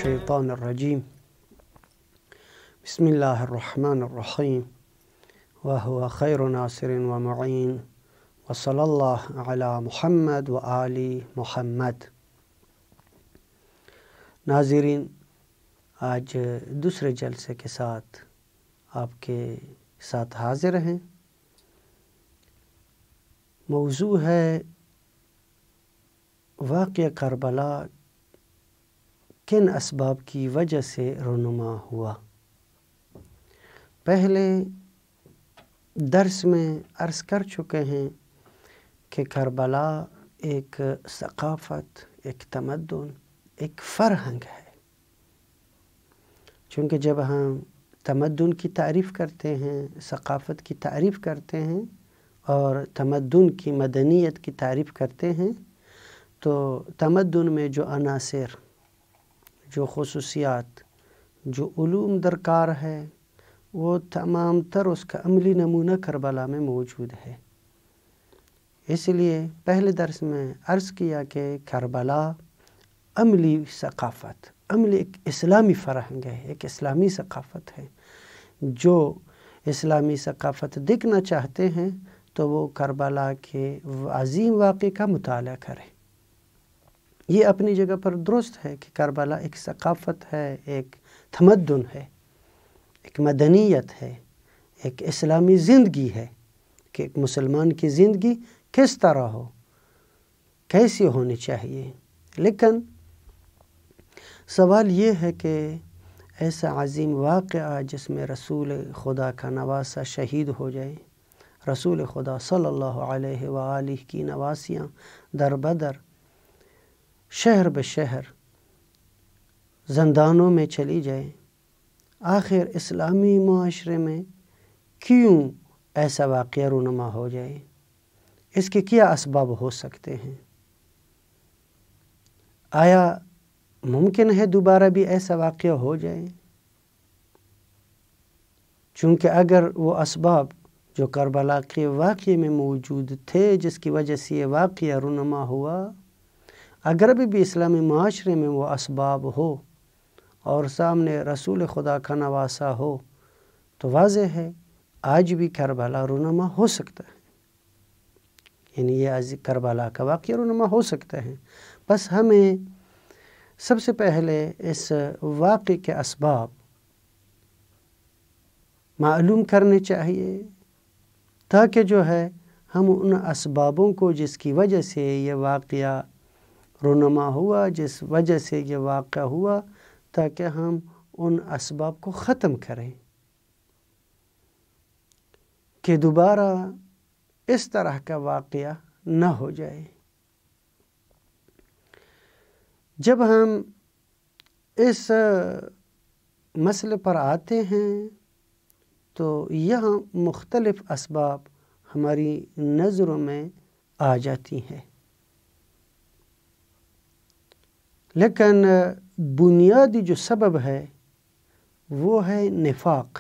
الشیطان الرجیم بسم اللہ الرحمن الرحیم وهو خیر ناصر و معین وصلی اللہ علی محمد و آل محمد۔ ناظرین، آج دوسرے جلسے کے ساتھ آپ کے ساتھ حاضر ہیں۔ موضوع ہے واقعہ کربلا کن اسباب کی وجہ سے رونما ہوا۔ پہلے درس میں عرض کر چکے ہیں کہ کربلا ایک ثقافت، ایک تمدن، ایک فرہنگ ہے۔ چونکہ جب ہم تمدن کی تعریف کرتے ہیں، ثقافت کی تعریف کرتے ہیں اور تمدن کی مدنیت کی تعریف کرتے ہیں، تو تمدن میں جو عناصر، جو خصوصیات، جو علوم درکار ہے، وہ تمام تر اس کا عملی نمونہ کربلا میں موجود ہے۔ اس لیے پہلے درس میں عرض کیا کہ کربلا عملی ثقافت، عملی ایک اسلامی فرہنگ ہے، ایک اسلامی ثقافت ہے۔ جو اسلامی ثقافت دیکھنا چاہتے ہیں تو وہ کربلا کے عظیم واقعے کا مطالعہ کریں۔ یہ اپنی جگہ پر درست ہے کہ کربلا ایک ثقافت ہے، ایک تمدن ہے، ایک مدنیت ہے، ایک اسلامی زندگی ہے کہ ایک مسلمان کی زندگی کس طرح ہو، کیسی ہونی چاہیے۔ لیکن سوال یہ ہے کہ ایسا عظیم واقعہ جس میں رسول خدا کا نواسہ شہید ہو جائے، رسول خدا صلی اللہ علیہ وآلہ کی نواسیاں در بدر، شہر بشہر زندانوں میں چلی جائے، آخر اسلامی معاشرے میں کیوں ایسا واقعہ رونما ہو جائے؟ اس کے کیا اسباب ہو سکتے ہیں؟ آیا ممکن ہے دوبارہ بھی ایسا واقعہ ہو جائے؟ چونکہ اگر وہ اسباب جو کربلا کے واقعے میں موجود تھے، جس کی وجہ سے یہ واقعہ رونما ہوا، اگر بھی اسلامی معاشرے میں وہ اسباب ہو اور سامنے رسول خدا کا نواسہ ہو، تو واضح ہے آج بھی کربلا رونما ہو سکتا ہے۔ یعنی یہ کربلا کا واقعہ رونما ہو سکتا ہے۔ بس ہمیں سب سے پہلے اس واقعے کے اسباب معلوم کرنے چاہیے، تاکہ جو ہے ہم ان اسبابوں کو جس کی وجہ سے یہ واقعہ رونما ہوا، جس وجہ سے یہ واقعہ ہوا، تاکہ ہم ان اسباب کو ختم کریں کہ دوبارہ اس طرح کا واقعہ نہ ہو جائے۔ جب ہم اس مسئلے پر آتے ہیں تو یہاں مختلف اسباب ہماری نظروں میں آ جاتی ہیں، لیکن بنیادی جو سبب ہے وہ ہے نفاق،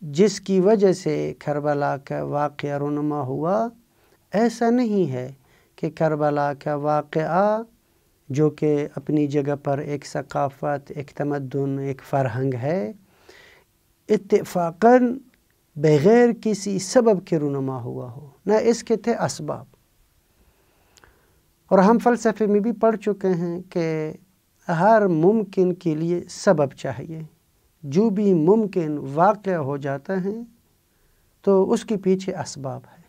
جس کی وجہ سے کربلا کا واقعہ رونما ہوا۔ ایسا نہیں ہے کہ کربلا کا واقعہ جو کہ اپنی جگہ پر ایک ثقافت، ایک تمدن، ایک فرہنگ ہے، اتفاقاً بغیر کسی سبب کے رونما ہوا ہو، نہ اس کے تھے اسباب۔ اور ہم فلسفے میں بھی پڑھ چکے ہیں کہ ہر ممکن کے لیے سبب چاہیے۔ جو بھی ممکن واقعہ ہو جاتا ہے تو اس کے پیچھے اسباب ہے۔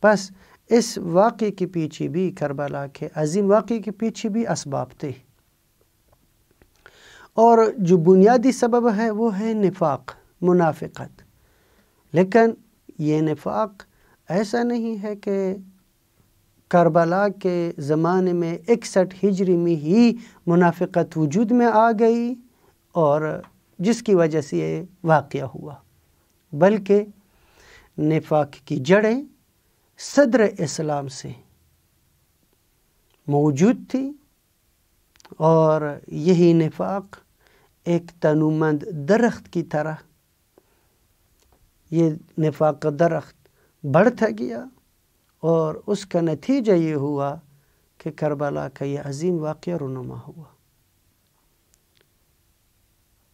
بس اس واقعے کے پیچھے بھی، کربلا کے عظیم واقعے کے پیچھے بھی اسباب تھے، اور جو بنیادی سبب ہے وہ ہے نفاق، منافقت۔ لیکن یہ نفاق ایسا نہیں ہے کہ کربلا کے زمانے میں 61 ہجری میں ہی منافقت وجود میں آ گئی اور جس کی وجہ سے یہ واقعہ ہوا، بلکہ نفاق کی جڑیں صدر اسلام سے موجود تھی، اور یہی نفاق ایک تنومند درخت کی طرح، یہ نفاق کا درخت بڑھتا گیا، اور اس کا نتیجہ یہ ہوا کہ کربلا کا یہ عظیم واقعہ رونما ہوا۔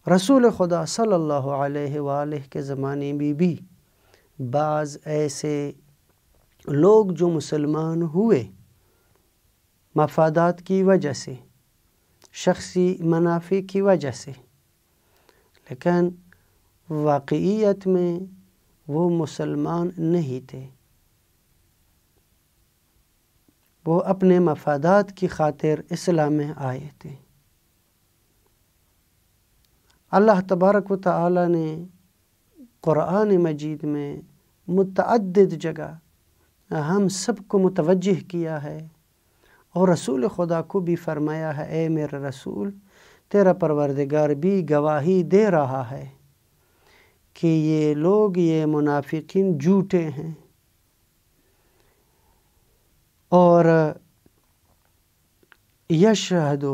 رسول خدا صلی اللہ علیہ وآلہ کے زمانے میں بھی بعض ایسے لوگ جو مسلمان ہوئے مفادات کی وجہ سے، شخصی منافع کی وجہ سے، لیکن واقعیت میں وہ مسلمان نہیں تھے، وہ اپنے مفادات کی خاطر اسلام میں آئے تھے۔ اللہ تبارک و تعالی نے قرآن مجید میں متعدد جگہ ہم سب کو متوجہ کیا ہے، اور رسول خدا کو بھی فرمایا ہے، اے میرے رسول تیرا پروردگار بھی گواہی دے رہا ہے کہ یہ لوگ، یہ منافقین جھوٹے ہیں، اور یشہد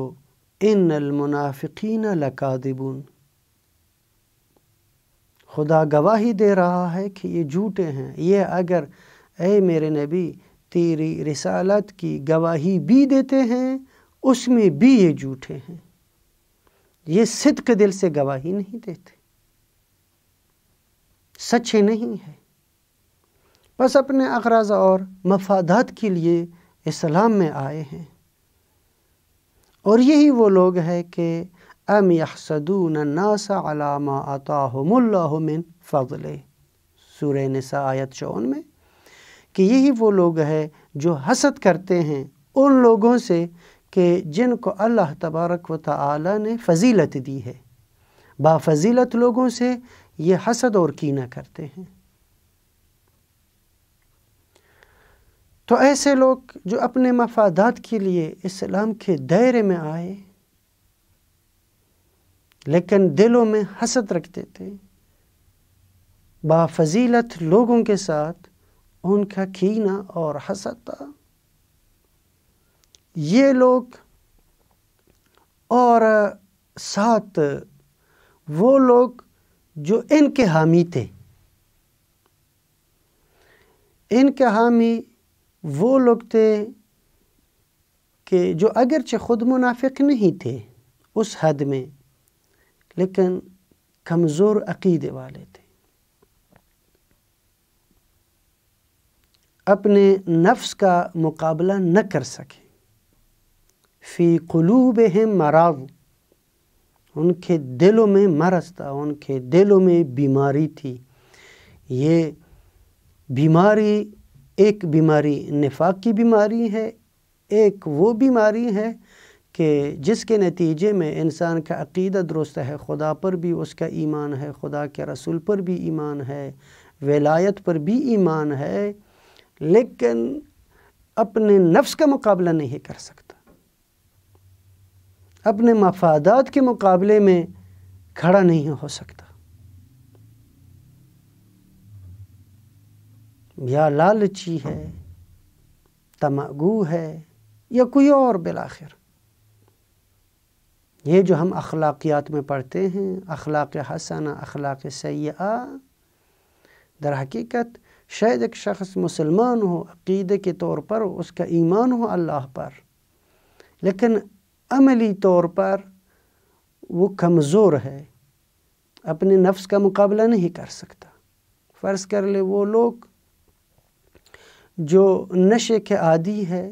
ان المنافقین لکاذبون، خدا گواہی دے رہا ہے کہ یہ جھوٹے ہیں۔ یہ اگر اے میرے نبی تیری رسالت کی گواہی بھی دیتے ہیں، اس میں بھی یہ جھوٹے ہیں، یہ صدق دل سے گواہی نہیں دیتے، سچے نہیں ہیں، بس اپنے اغراض اور مفادات کے لیے اسلام میں آئے ہیں۔ اور یہی وہ لوگ ہیں کہ ام یحسدون الناس علی ما آتاہم اللہ من فضلہ، سورہ نساء آیت 54 میں، کہ یہی وہ لوگ ہیں جو حسد کرتے ہیں ان لوگوں سے کہ جن کو اللہ تبارک و تعالی نے فضیلت دی ہے۔ با فضیلت لوگوں سے یہ حسد اور کینہ کرتے ہیں۔ تو ایسے لوگ جو اپنے مفادات کے لیے اسلام کے دائرے میں آئے لیکن دلوں میں حسد رکھتے تھے، با فضیلت لوگوں کے ساتھ ان کا کینہ اور حسد تھا، یہ لوگ اور ساتھ وہ لوگ جو ان کے حامی تھے، ان کے حامی وہ لوگ تھے کہ جو اگرچہ خود منافق نہیں تھے اس حد میں، لیکن کمزور عقیدے والے تھے، اپنے نفس کا مقابلہ نہ کر سکے۔ فی قلوبہم مرض، ان کے دلوں میں مرض تھا، ان کے دلوں میں بیماری تھی۔ یہ بیماری ایک بیماری نفاق کی بیماری ہے، ایک وہ بیماری ہے کہ جس کے نتیجے میں انسان کا عقیدہ درست ہے، خدا پر بھی اس کا ایمان ہے، خدا کے رسول پر بھی ایمان ہے، ولایت پر بھی ایمان ہے، لیکن اپنے نفس کا مقابلہ نہیں کر سکتا، اپنے مفادات کے مقابلے میں کھڑا نہیں ہو سکتا، یا لالچی ہے، طمعگو ہے، یا کوئی اور بالآخر۔ یہ جو ہم اخلاقیات میں پڑھتے ہیں، اخلاق حسنہ، اخلاق سیئہ، در حقیقت شاید ایک شخص مسلمان ہو، عقیدے کے طور پر اس کا ایمان ہو اللہ پر، لیکن عملی طور پر وہ کمزور ہے، اپنے نفس کا مقابلہ نہیں کر سکتا۔ فرض کر لے وہ لوگ جو نشے کے عادی ہے،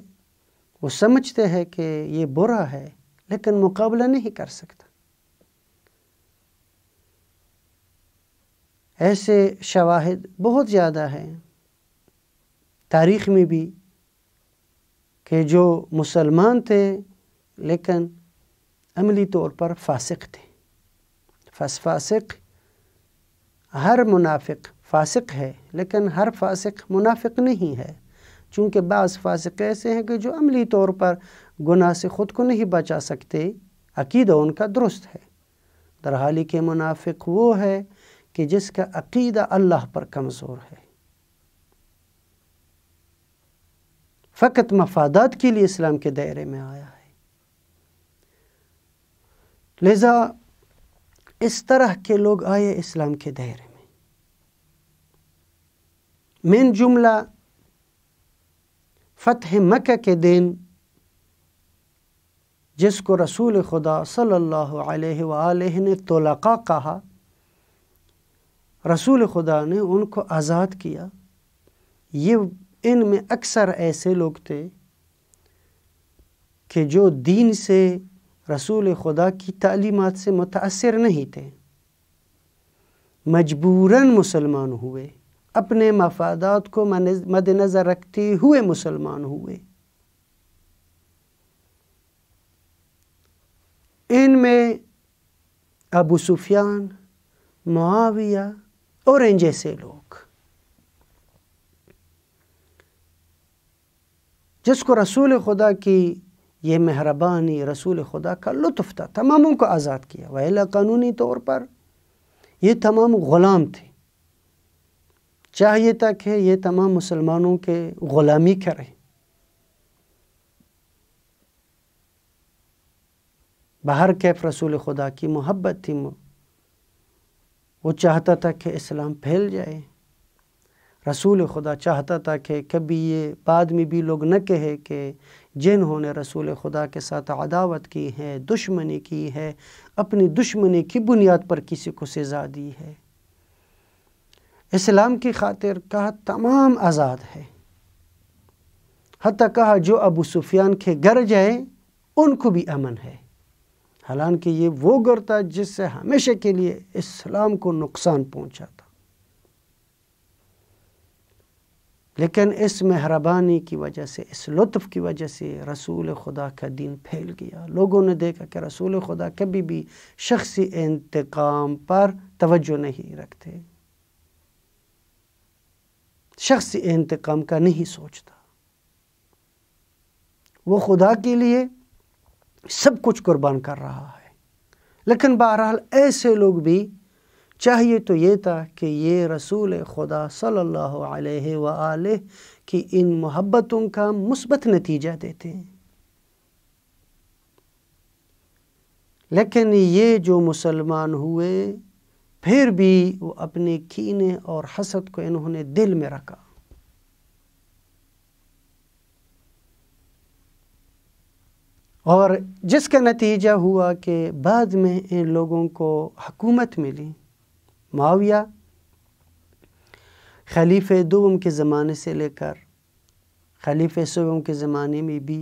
وہ سمجھتے ہیں کہ یہ برا ہے لیکن مقابلہ نہیں کر سکتا۔ ایسے شواہد بہت زیادہ ہیں تاریخ میں بھی کہ جو مسلمان تھے لیکن عملی طور پر فاسق تھے۔ فاسق، ہر منافق فاسق ہے لیکن ہر فاسق منافق نہیں ہے، چونکہ بعض فاسق ایسے ہیں کہ جو عملی طور پر گناہ سے خود کو نہیں بچا سکتے، عقیدہ ان کا درست ہے، در حالی کہ منافق وہ ہے کہ جس کا عقیدہ اللہ پر کمزور ہے، فقط مفادات کے لیے اسلام کے دائرے میں آیا ہے۔ لذا اس طرح کے لوگ آئے اسلام کے دائرے میں۔ من جملہ فتح مکہ کے دن جس کو رسول خدا صلی اللہ علیہ وآلہ نے طلقاء کہا، رسول خدا نے ان کو آزاد کیا۔ ان میں اکثر ایسے لوگ تھے کہ جو دین سے، رسول خدا کی تعلیمات سے متاثر نہیں تھے، مجبوراً مسلمان ہوئے، اپنے مفادات کو مد نظر رکھتے ہوئے مسلمان ہوئے۔ ان میں ابو سفیان، معاویہ اور ان جیسے لوگ، جس کو رسول خدا کی یہ مہربانی، رسول خدا کا لطف تھا، تماموں کو آزاد کیا۔ وإلا قانونی طور پر یہ تمام غلام تھے، چاہیے تھا کہ یہ تمام مسلمانوں کے غلامی کریں۔ بہر کیف رسول خدا کی محبت تھی، وہ چاہتا تھا کہ اسلام پھیل جائے۔ رسول خدا چاہتا تھا کہ کبھی یہ بعد میں بھی لوگ نہ کہے کہ جنہوں نے رسول خدا کے ساتھ عداوت کی ہے، دشمنی کی ہے، اپنی دشمنی کی بنیاد پر کسی کو سزا دی ہے۔ اسلام کی خاطر کہا تمام آزاد ہے، حتیٰ کہا جو ابو سفیان کے گھر جائے ان کو بھی امن ہے، حالانکہ یہ وہ گھر تھا جس سے ہمیشہ کے لیے اسلام کو نقصان پہنچا تھا۔ لیکن اس مہربانی کی وجہ سے، اس لطف کی وجہ سے رسول خدا کا دین پھیل گیا۔ لوگوں نے دیکھا کہ رسول خدا کبھی بھی شخصی انتقام پر توجہ نہیں رکھتے، شخصی انتقام کا نہیں سوچتا، وہ خدا کے لیے سب کچھ قربان کر رہا ہے۔ لیکن بہرحال ایسے لوگ بھی چاہیے تو یہ تھا کہ یہ رسول خدا صلی اللہ علیہ وآلہ کی ان محبتوں کا مثبت نتیجہ دیتے ہیں۔ لیکن یہ جو مسلمان ہوئے، پھر بھی وہ اپنے کینے اور حسد کو انہوں نے دل میں رکھا، اور جس کا نتیجہ ہوا کہ بعد میں ان لوگوں کو حکومت ملی۔ معاویہ خلیفہ دوم کے زمانے سے لے کر خلیفہ سوم کے زمانے میں بھی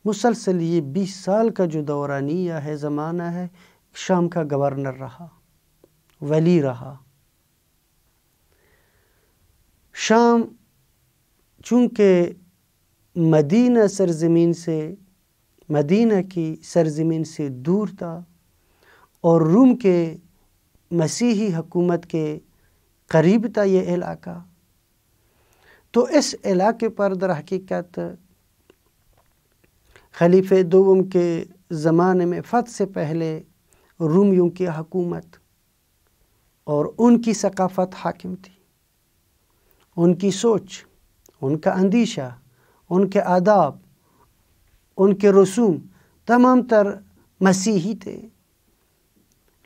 مسلسل یہ 20 سال کا جو دورانیہ ہے، زمانہ ہے، شام کا گورنر رہا، ولی رہا۔ شام چونکہ مدینہ کی سرزمین سے دور تھا اور روم کے مسیحی حکومت کے قریب تھا یہ علاقہ، تو اس علاقے پر در حقیقت خلیفہ دوم کے زمانے میں فتح سے پہلے رومیوں کی حکومت اور ان کی ثقافت حاکم تھی، ان کی سوچ، ان کا اندیشہ، ان کے آداب، ان کے رسوم تمام تر مسیحی تھے،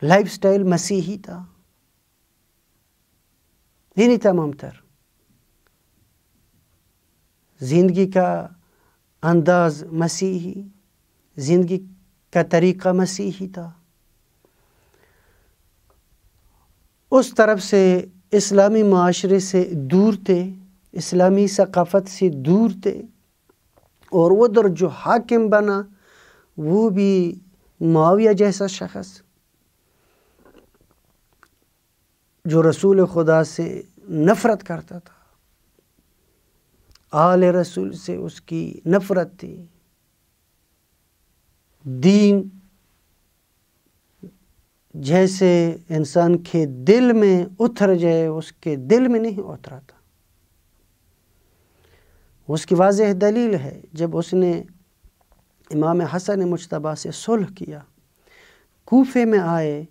لائف سٹائل مسیحی تھا، یعنی تمام تر زندگی کا انداز مسیحی، زندگی کا طریقہ مسیحی تھا۔ اس طرف سے اسلامی معاشرے سے دور تھے، اسلامی ثقافت سے دور تھے، اور ادھر جو حاکم بنا وہ بھی معاویہ جیسا شخص جو رسول خدا سے نفرت کرتا تھا، آل رسول سے اس کی نفرت تھی، دین جیسے انسان کے دل میں اتر جائے اس کے دل میں نہیں اترا تھا۔ اس کی واضح دلیل ہے جب اس نے امام حسن مجتبیٰ سے صلح کیا، کوفے میں آئے،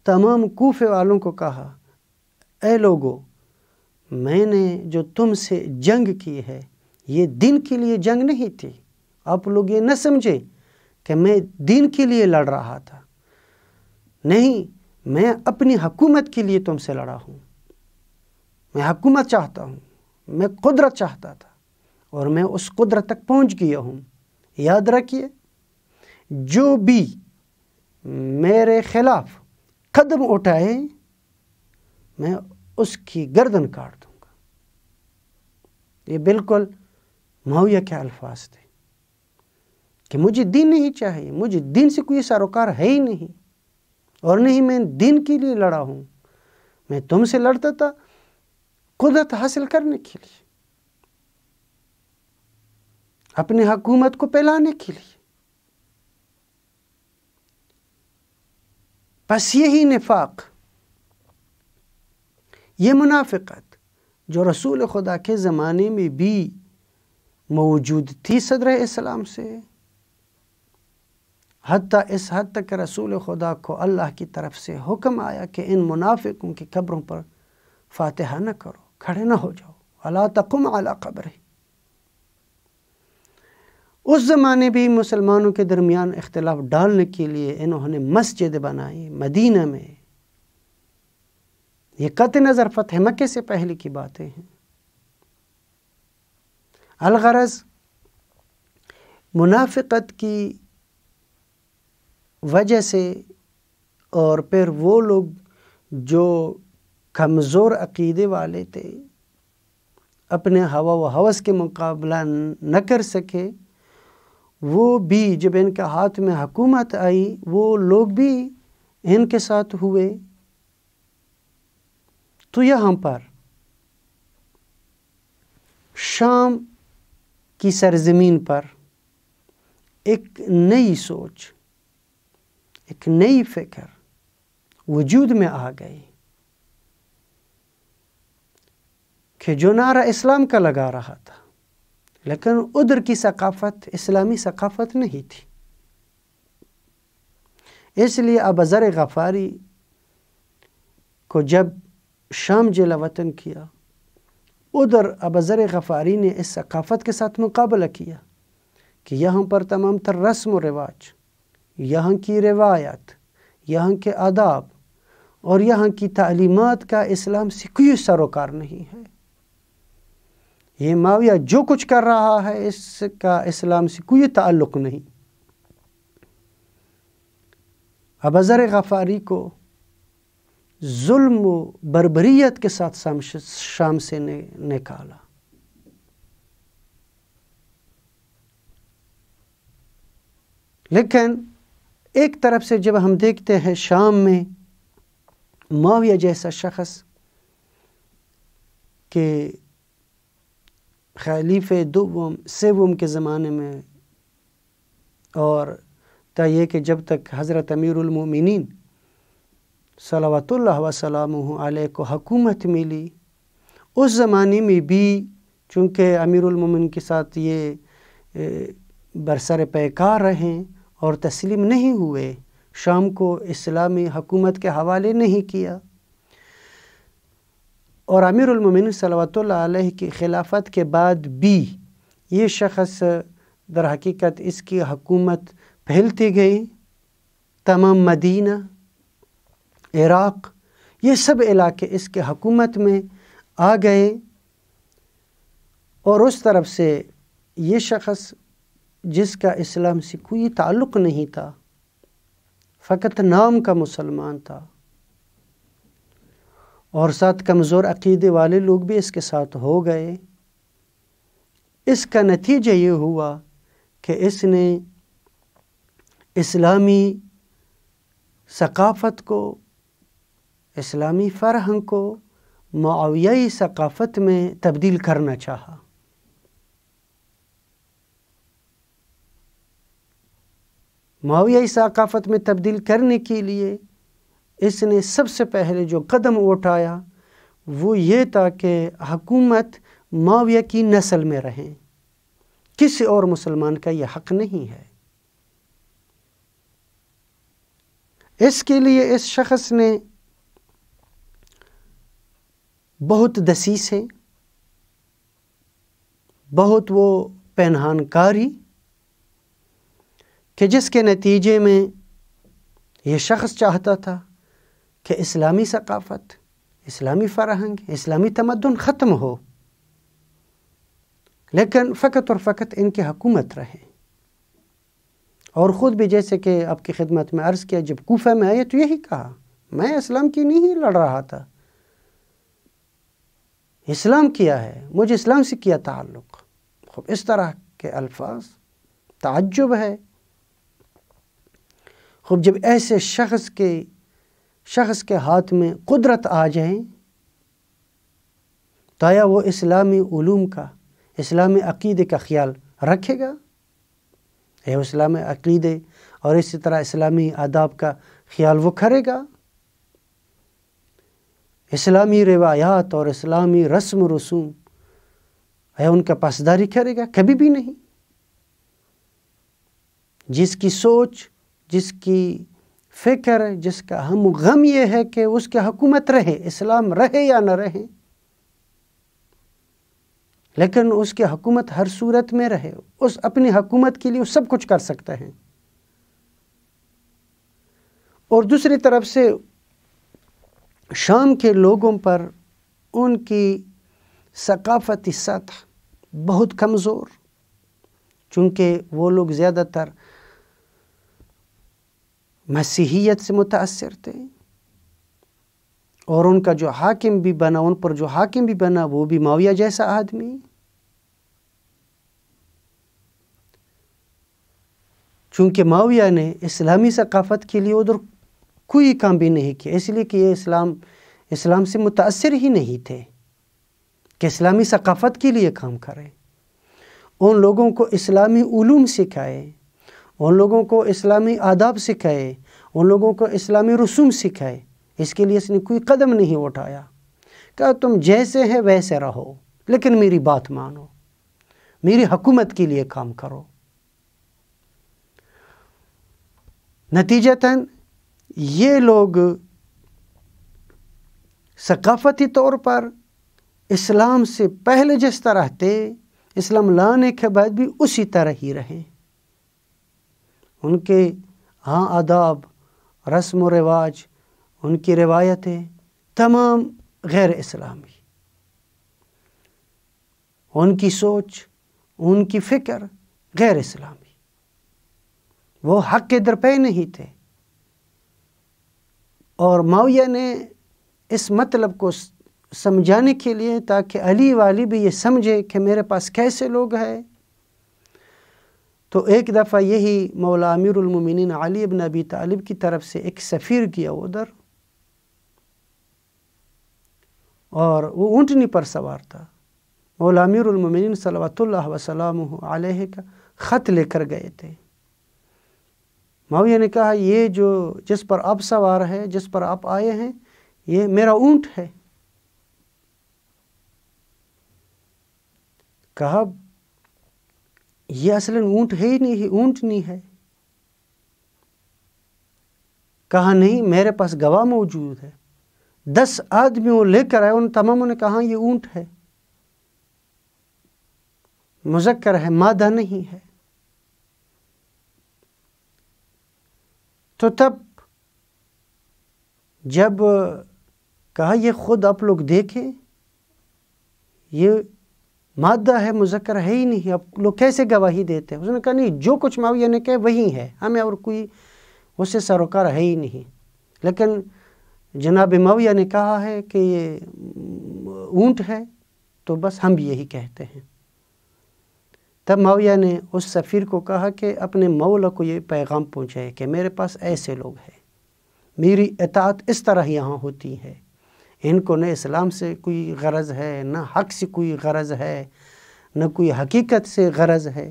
تمام کوفے والوں کو کہا، اے لوگو، میں نے جو تم سے جنگ کی ہے یہ دین کے لیے جنگ نہیں تھی، آپ لوگ یہ نہ سمجھیں کہ میں دین کے لیے لڑ رہا تھا، نہیں، میں اپنی حکومت کے لیے تم سے لڑا ہوں، میں حکومت چاہتا ہوں، میں قدرت چاہتا تھا اور میں اس قدرت تک پہنچ گیا ہوں۔ یاد رکھیے، جو بھی میرے خلاف قدم اٹھائے میں اس کی گردن کاٹ دوں گا۔ یہ بالکل معاویہ کے الفاظ تھے کہ مجھے دین نہیں چاہیے، مجھے دین سے کوئی سروکار ہے ہی نہیں، اور نہیں میں دین کے لیے لڑا ہوں، میں تم سے لڑتا تھا قدرت حاصل کرنے کے لیے، اپنی حکومت کو پھیلانے کے لیے۔ بس یہی نفاق، یہ منافقت جو رسول خدا کے زمانے میں بھی موجود تھی صدر اسلام سے، حتیٰ اس حد تک رسول خدا کو اللہ کی طرف سے حکم آیا کہ ان منافقوں کی قبروں پر فاتحہ نہ کرو، کھڑے نہ ہو جاؤ، وَلَا تَقُمْ عَلَىٰ قَبْرِهِ۔ اس زمانے بھی مسلمانوں کے درمیان اختلاف ڈالنے کے لیے انہوں نے مسجد بنائی مدینہ میں۔ یہ قطع نظر فتح مکہ سے پہلے کی باتیں ہیں۔ الغرض منافقت کی وجہ سے، اور پھر وہ لوگ جو کمزور عقیدے والے تھے، اپنے ہوا و ہوس کے مقابلہ نہ کر سکے، وہ بھی جب ان کے ہاتھ میں حکومت آئی وہ لوگ بھی ان کے ساتھ ہوئے۔ تو یہاں پر شام کی سرزمین پر ایک نئی سوچ، ایک نئی فکر وجود میں آ گئی کہ جو نعرہ اسلام کا لگا رہا تھا، لیکن ادھر کی ثقافت اسلامی ثقافت نہیں تھی۔ اس لیے ابا ذر غفاری کو جب شام جلا وطن کیا، ادھر ابا ذر غفاری نے اس ثقافت کے ساتھ مقابلہ کیا کہ یہاں پر تمام تر رسم و رواج، یہاں کی روایت، یہاں کے آداب اور یہاں کی تعلیمات کا اسلام سے کوئی سروکار نہیں ہے۔ یہ معاویہ جو کچھ کر رہا ہے اس کا اسلام سے کوئی تعلق نہیں۔ ابا ذر غفاری کو ظلم و بربریت کے ساتھ شام سے نکالا۔ لیکن ایک طرف سے جب ہم دیکھتے ہیں شام میں معاویہ جیسا شخص کہ خلیفہ دوم سوم کے زمانے میں، اور تا یہ کہ جب تک حضرت امیر المومنین صلوات اللہ وسلامہ علیہ کو حکومت ملی، اس زمانے میں بھی چونکہ امیر المومنین کے ساتھ یہ برسر پیکار رہیں اور تسلیم نہیں ہوئے، شام کو اسلامی حکومت کے حوالے نہیں کیا، اور امیر المومنین صلوات اللہ علیہ کی خلافت کے بعد بھی یہ شخص در حقیقت اس کی حکومت پھیلتی گئی، تمام مدینہ، عراق، یہ سب علاقے اس کے حکومت میں آ گئے، اور اس طرف سے یہ شخص جس کا اسلام سے کوئی تعلق نہیں تھا، فقط نام کا مسلمان تھا، اور ساتھ کمزور عقیدے والے لوگ بھی اس کے ساتھ ہو گئے۔ اس کا نتیجہ یہ ہوا کہ اس نے اسلامی ثقافت کو، اسلامی فرہنگ کو معاویائی ثقافت میں تبدیل کرنا چاہا۔ معاویائی ثقافت میں تبدیل کرنے کے لیے اس نے سب سے پہلے جو قدم اٹھایا وہ یہ تھا کہ حکومت معاویہ کی نسل میں رہیں، کسی اور مسلمان کا یہ حق نہیں ہے۔ اس کے لیے اس شخص نے بہت دسیسے، بہت وہ پنہان کاری کہ جس کے نتیجے میں یہ شخص چاہتا تھا کہ اسلامی ثقافت، اسلامی فرہنگ، اسلامی تمدن ختم ہو، لیکن فقط اور فقط ان کی حکومت رہے، اور خود بھی جیسے کہ آپ کی خدمت میں عرض کیا، جب کوفہ میں آئے تو یہی کہا، میں اسلام کی نہیں لڑ رہا تھا، اسلام کیا ہے، مجھے اسلام سے کیا تعلق. خوب اس طرح کے الفاظ، تعجب ہے. خوب جب ایسے شخص کے ہاتھ میں قدرت آ جائیں تو آیا وہ اسلامی علوم کا، اسلامی عقیدے کا خیال رکھے گا؟ اسلامی عقیدے اور اسی طرح اسلامی آداب کا خیال وہ کرے گا؟ اسلامی روایات اور اسلامی رسم و رسوم ان کا پاسداری کرے گا؟ کبھی بھی نہیں. جس کی سوچ، جس کی فکر، جس کا ہم غم یہ ہے کہ اس کی حکومت رہے، اسلام رہے یا نہ رہے، لیکن اس کی حکومت ہر صورت میں رہے، اس اپنی حکومت کے لیے وہ سب کچھ کر سکتے ہیں. اور دوسری طرف سے شام کے لوگوں پر ان کی ثقافتی سطح بہت کمزور، چونکہ وہ لوگ زیادہ تر مسیحیت سے متاثر تھے، اور ان کا جو حاکم بھی بنا، ان پر جو حاکم بھی بنا وہ بھی معاویہ جیسا آدمی. چونکہ معاویہ نے اسلامی ثقافت کے لیے ادھر کوئی کام بھی نہیں کیا، اس لیے کہ یہ اسلام سے متاثر ہی نہیں تھے کہ اسلامی ثقافت کے لیے کام کریں. ان لوگوں کو اسلامی علوم سکھائے، ان لوگوں کو اسلامی آداب سکھائے، ان لوگوں کو اسلامی رسوم سکھائے. اس کے لیے اس نے کوئی قدم نہیں اٹھایا. کہا تم جیسے ہیں ویسے رہو، لیکن میری بات مانو، میری حکومت کے لیے کام کرو. نتیجتاً یہ لوگ ثقافتی طور پر اسلام سے پہلے جس طرح تھے، اسلام لانے کے بعد بھی اسی طرح ہی رہے. ان کے آداب، رسم و رواج، ان کی روایتیں تمام غیر اسلامی، ان کی سوچ، ان کی فکر غیر اسلامی. وہ حق کے در پہ نہیں تھے. اور معاویہ نے اس مطلب کو سمجھانے کے لیے، تاکہ علی والی بھی یہ سمجھے کہ میرے پاس کیسے لوگ ہیں، تو ایک دفعہ یہی مولا امیر المومنین علی بن ابی طالب کی طرف سے ایک سفیر گیا ادھر، اور وہ اونٹنی پر سوار تھا. مولا امیر المومنین صلوات اللہ وسلامہ علیہ کا خط لے کر گئے تھے. معاویہ نے کہا یہ جس پر آپ سوار ہے، جس پر آپ آئے ہیں، یہ میرا اونٹ ہے. کہا یہ اصلاً اونٹ ہے ہی نہیں، اونٹ نہیں ہے. کہا نہیں، میرے پاس گواہ موجود ہے. 10 آدمیوں لے کر آئے، ان تماموں نے کہا یہ اونٹ ہے، مذکر ہے، مادہ نہیں ہے. تو تب جب کہا یہ خود آپ لوگ دیکھیں، یہ مادہ ہے، مذکر ہے ہی نہیں، آپ لوگ کیسے گواہی دیتے ہیں؟ اس نے کہا نہیں، جو کچھ معاویہ نے کہا وہی ہے، ہمیں اور کوئی اس سے سروکار ہے ہی نہیں. لیکن جناب معاویہ نے کہا ہے کہ یہ اونٹ ہے، تو بس ہم بھی یہی کہتے ہیں. تب معاویہ نے اس سفیر کو کہا کہ اپنے مولا کو یہ پیغام پہنچائے کہ میرے پاس ایسے لوگ ہیں، میری اطاعت اس طرح یہاں ہوتی ہے، ان کو نہ اسلام سے کوئی غرض ہے، نہ حق سے کوئی غرض ہے، نہ کوئی حقیقت سے غرض ہے.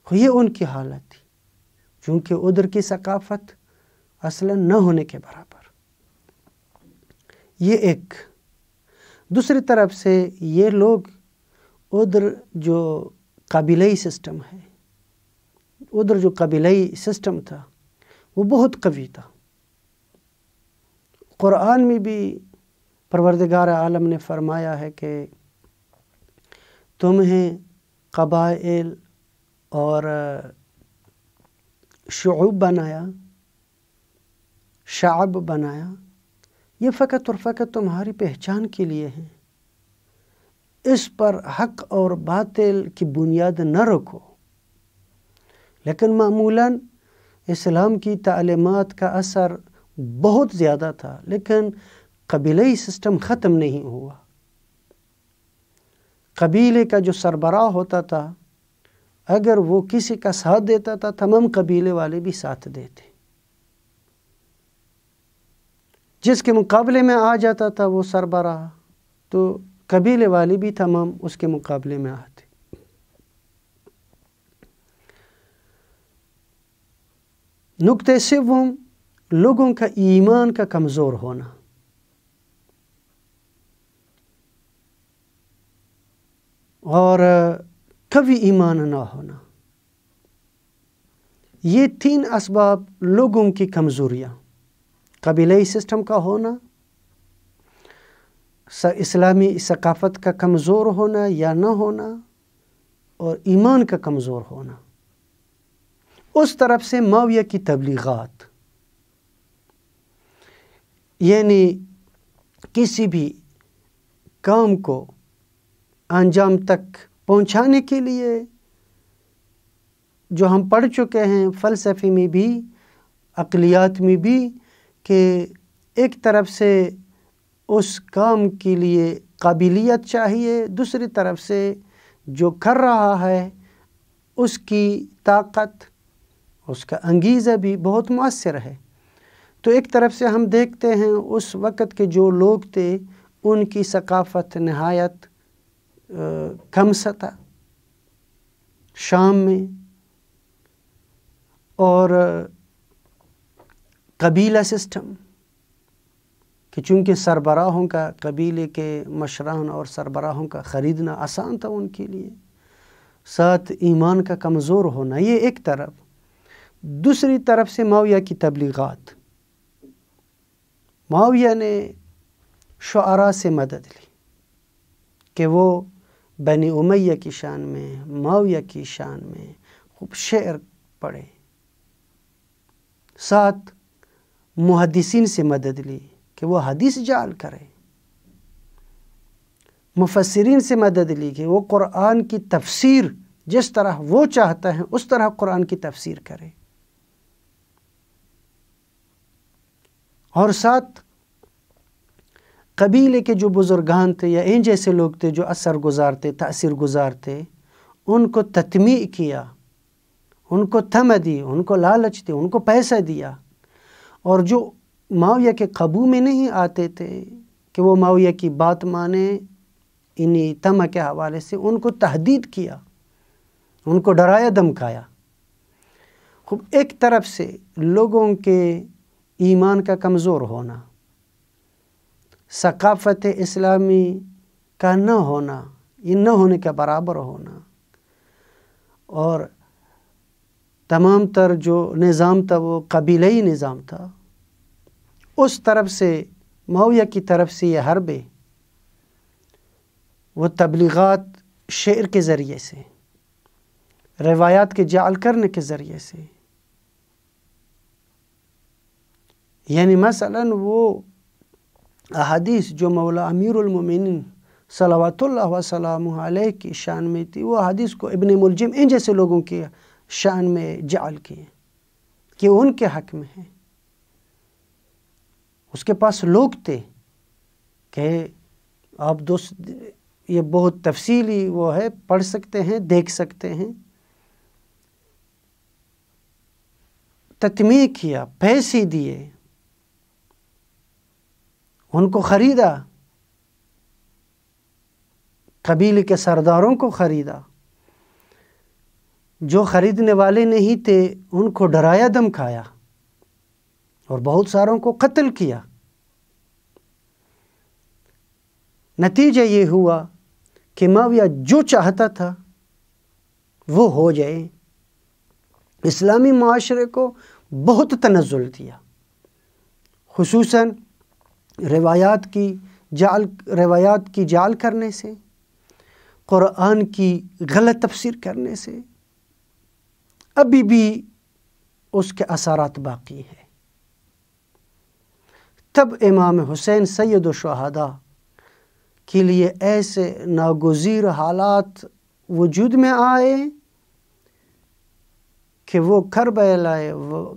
یہ ان کی حالت تھی، چونکہ ادھر کی ثقافت اصلا نہ ہونے کے برابر. یہ ایک. دوسری طرف سے یہ لوگ ادھر جو قبیلئی سسٹم ہے، ادھر جو قبیلئی سسٹم تھا وہ بہت قوی تھا. قرآن میں بھی پروردگار عالم نے فرمایا ہے کہ تمہیں قبائل اور شعوب بنایا، شعب بنایا، یہ فقط اور فقط تمہاری پہچان کے لیے ہیں. اس پر حق اور باطل کی بنیاد نہ رکھو. لیکن معمولاً اسلام کی تعلیمات کا اثر بہت زیادہ تھا، لیکن قبیلئی سسٹم ختم نہیں ہوا۔ قبیلے کا جو سربراہ ہوتا تھا، اگر وہ کسی کا ساتھ دیتا تھا تمام قبیلے والے بھی ساتھ دیتے، جس کے مقابلے میں آ جاتا تھا وہ سربراہ تو قبیلے والے بھی تمام اس کے مقابلے میں آتے۔ نقطہ سوم، لوگوں کا ایمان کا کمزور ہونا۔ اور کبھی ایمان نہ ہونا، یہ 3 اسباب لوگوں کی کمزوریاں: قبیلئی سسٹم کا ہونا، اسلامی ثقافت کا کمزور ہونا یا نہ ہونا، اور ایمان کا کمزور ہونا۔ اس طرف سے معاویہ کی تبلیغات، یعنی کسی بھی کام کو انجام تک پہنچانے کے لیے، جو ہم پڑھ چکے ہیں فلسفے میں بھی عقلیات میں بھی، کہ ایک طرف سے اس کام کے لیے قابلیت چاہیے، دوسری طرف سے جو کر رہا ہے اس کی طاقت، اس کا انگیزہ بھی بہت مؤثر ہے۔ تو ایک طرف سے ہم دیکھتے ہیں اس وقت کے جو لوگ تھے ان کی ثقافت نہایت کم سطح شام میں، اور قبیلہ سسٹم کہ چونکہ سربراہوں کا، قبیلے کے مشران اور سربراہوں کا خریدنا آسان تھا ان کے لیے، ساتھ ایمان کا کمزور ہونا، یہ ایک طرف۔ دوسری طرف سے معاویہ کی تبلیغات، معاویہ نے شعراء سے مدد لی کہ وہ بنی امیہ کی شان میں، معاویہ کی شان میں خوب شعر پڑھے، ساتھ محدثین سے مدد لی کہ وہ حدیث جعل کرے، مفسرین سے مدد لی کہ وہ قرآن کی تفسیر جس طرح وہ چاہتا ہے اس طرح قرآن کی تفسیر کرے، اور ساتھ قبیلے کے جو بزرگان تھے یا ان جیسے لوگ تھے جو اثر گزار تھے، تاثیر گزار تھے، ان کو تطمیع کیا، ان کو تمہ دی، ان کو لالچ دی، ان کو پیسہ دیا، اور جو معاویہ کے قابو میں نہیں آتے تھے کہ وہ معاویہ کی بات مانے، انہی تمہ کے حوالے سے ان کو تہدید کیا، ان کو ڈرایا دھمکایا۔ خوب ایک طرف سے لوگوں کے ایمان کا کمزور ہونا، ثقافت اسلامی کا نہ ہونا، یہ نہ ہونے کے برابر ہونا، اور تمام تر جو نظام تھا وہ قبیلئی نظام تھا، اس طرف سے معاویہ کی طرف سے یہ حربیں، وہ تبلیغات شعر کے ذریعے سے، روایات کے جعل کرنے کے ذریعے سے، یعنی مثلا وہ احادیث جو مولا امیر المومنین صلوات اللہ وسلامہ علیہ کی شان میں تھی، وہ حدیث کو ابن ملجم ان جیسے لوگوں کی شان میں جعل کیے کہ ان کے حق میں ہیں۔ اس کے پاس لوگ تھے کہ آپ دوست یہ بہت تفصیلی وہ ہے، پڑھ سکتے ہیں، دیکھ سکتے ہیں، تطمیع کیا، پیسے دیے، ان کو خریدا، قبیلے کے سرداروں کو خریدا، جو خریدنے والے نہیں تھے ان کو ڈرایا دھمکایا، اور بہت ساروں کو قتل کیا۔ نتیجہ یہ ہوا کہ معاویہ جو چاہتا تھا وہ ہو جائے، اسلامی معاشرے کو بہت تنزل دیا، خصوصاً روایات کی جعل کرنے سے، قرآن کی غلط تفسیر کرنے سے، ابھی بھی اس کے اثرات باقی ہیں۔ تب امام حسین سید الشہداء کے لیے ایسے ناگزیر حالات وجود میں آئے کہ وہ کربلا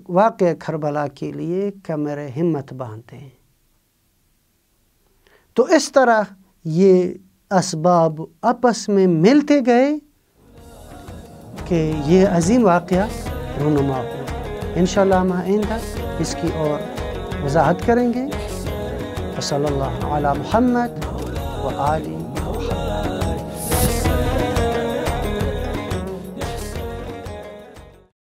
واقعہ کربلا کے لیے کمر ہمت باندھتے ہیں۔ تو اس طرح یہ اسباب آپس میں ملتے گئے کہ یہ عظیم واقعہ رونما ہوا۔ انشاءاللہ ہم آئندہ اس کی اور وضاحت کریں گے۔ وصلی اللہ علی محمد و آلہ